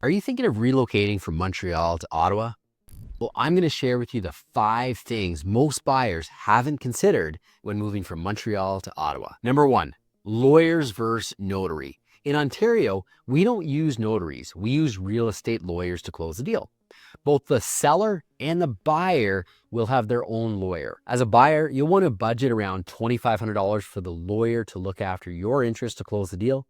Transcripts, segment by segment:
Are you thinking of relocating from Montreal to Ottawa? Well, I'm going to share with you the 5 things most buyers haven't considered when moving from Montreal to Ottawa. Number 1, lawyers versus notary. In Ontario, we don't use notaries. We use real estate lawyers to close the deal. Both the seller and the buyer will have their own lawyer. As a buyer, you'll want to budget around $2,500 for the lawyer to look after your interest to close the deal.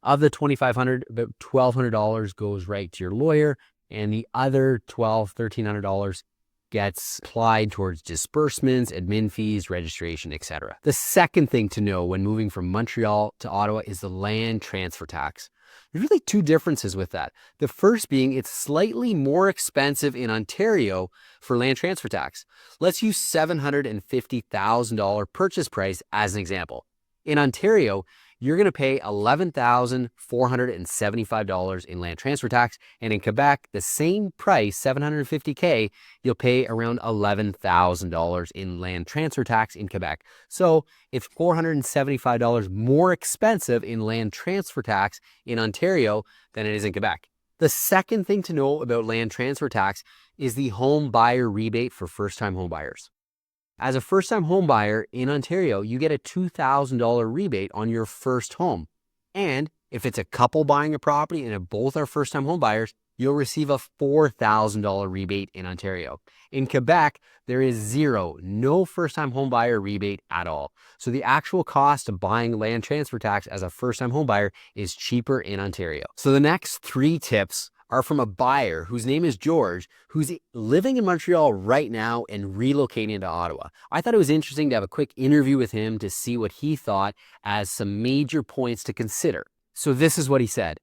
Of the $2,500, about $1,200 goes right to your lawyer, and the other $1,300 gets applied towards disbursements, admin fees, registration, etc. The second thing to know when moving from Montreal to Ottawa is the land transfer tax. There's really 2 differences with that. The first being it's slightly more expensive in Ontario for land transfer tax. Let's use $750,000 purchase price as an example. In Ontario, you're going to pay $11,475 in land transfer tax. And in Quebec, the same price, $750K, you'll pay around $11,000 in land transfer tax in Quebec. So it's $475 more expensive in land transfer tax in Ontario than it is in Quebec. The second thing to know about land transfer tax is the home buyer rebate for first-time home buyers. As a first-time home buyer in Ontario, you get a $2,000 rebate on your first home. And if it's a couple buying a property and if both are first-time home buyers, you'll receive a $4,000 rebate in Ontario. In Quebec, there is no first-time home buyer rebate at all. So the actual cost of buying land transfer tax as a first-time home buyer is cheaper in Ontario. So the next 3 tips are from a buyer whose name is George, who's living in Montreal right now and relocating to Ottawa. I thought it was interesting to have a quick interview with him to see what he thought as some major points to consider. So this is what he said.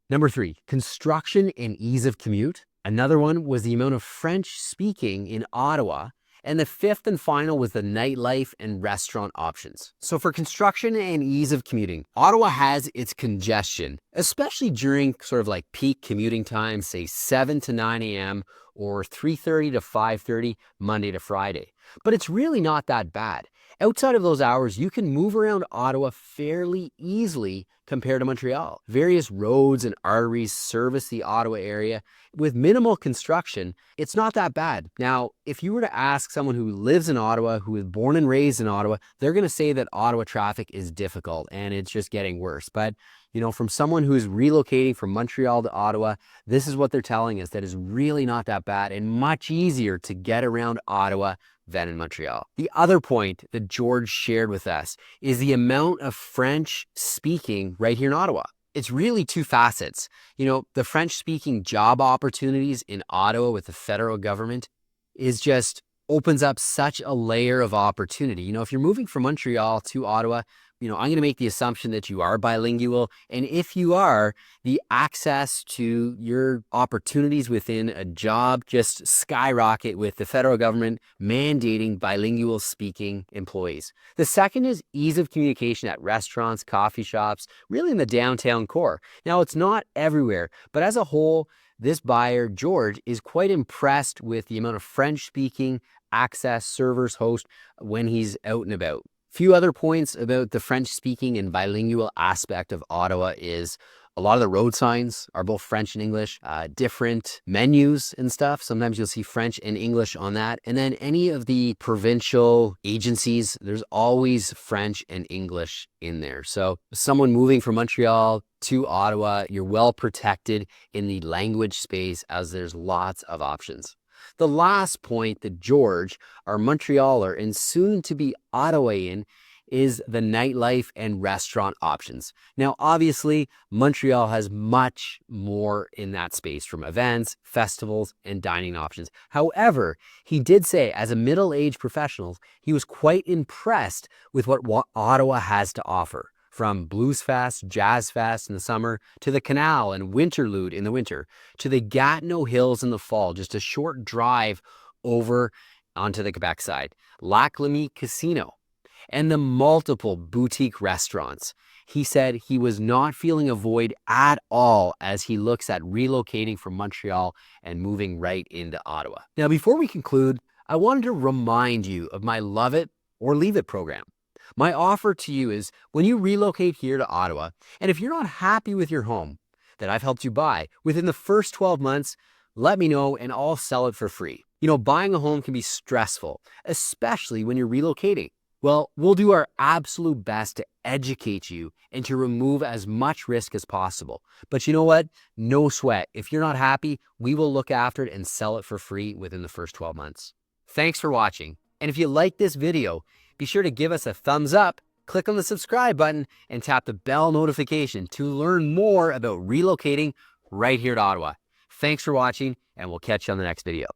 Number 3, construction and ease of commute. Another one was the amount of French speaking in Ottawa. And the 5th and final was the nightlife and restaurant options. So for construction and ease of commuting, Ottawa has its congestion, especially during sort of like peak commuting times, say 7 to 9 a.m. or 3:30 to 5:30 Monday to Friday. But it's really not that bad. Outside of those hours, you can move around Ottawa fairly easily compared to Montreal. Various roads and arteries service the Ottawa area. With minimal construction, it's not that bad. Now, if you were to ask someone who lives in Ottawa, who is born and raised in Ottawa, they're going to say that Ottawa traffic is difficult and it's just getting worse. But, from someone who's relocating from Montreal to Ottawa, this is what they're telling us, that is really not that bad and much easier to get around Ottawa than in Montreal. The other point that George shared with us is the amount of French speaking right here in Ottawa. It's really 2 facets. The French speaking job opportunities in Ottawa with the federal government is just opens up such a layer of opportunity. If you're moving from Montreal to Ottawa, I'm going to make the assumption that you are bilingual. And if you are, the access to your opportunities within a job just skyrocket with the federal government mandating bilingual speaking employees. The second is ease of communication at restaurants, coffee shops, really in the downtown core. Now, it's not everywhere, but as a whole, this buyer, George, is quite impressed with the amount of French speaking access servers host when he's out and about. Few other points about the French speaking and bilingual aspect of Ottawa is a lot of the road signs are both French and English, different menus and stuff. Sometimes you'll see French and English on that. And then any of the provincial agencies, there's always French and English in there. So someone moving from Montreal to Ottawa, you're well protected in the language space as there's lots of options. The last point that George, our Montrealer and soon to be Ottawayan, is the nightlife and restaurant options. Now, obviously, Montreal has much more in that space from events, festivals, and dining options. However, he did say as a middle-aged professional, he was quite impressed with what Ottawa has to offer. From Blues Fest, Jazz Fest in the summer, to the Canal and Winterlude in the winter, to the Gatineau Hills in the fall, just a short drive over onto the Quebec side, Lac Lamy Casino, and the multiple boutique restaurants. He said he was not feeling a void at all as he looks at relocating from Montreal and moving right into Ottawa. Now, before we conclude, I wanted to remind you of my Love It or Leave It program. My offer to you is when you relocate here to Ottawa, and if you're not happy with your home, that I've helped you buy within the first 12 months, let me know and I'll sell it for free. Buying a home can be stressful, especially when you're relocating. Well, we'll do our absolute best to educate you and to remove as much risk as possible. But you know what? No sweat. If you're not happy, we will look after it and sell it for free within the first 12 months. Thanks for watching. And if you like this video, be sure to give us a thumbs up, click on the subscribe button, and tap the bell notification to learn more about relocating right here to Ottawa. Thanks for watching, and we'll catch you on the next video.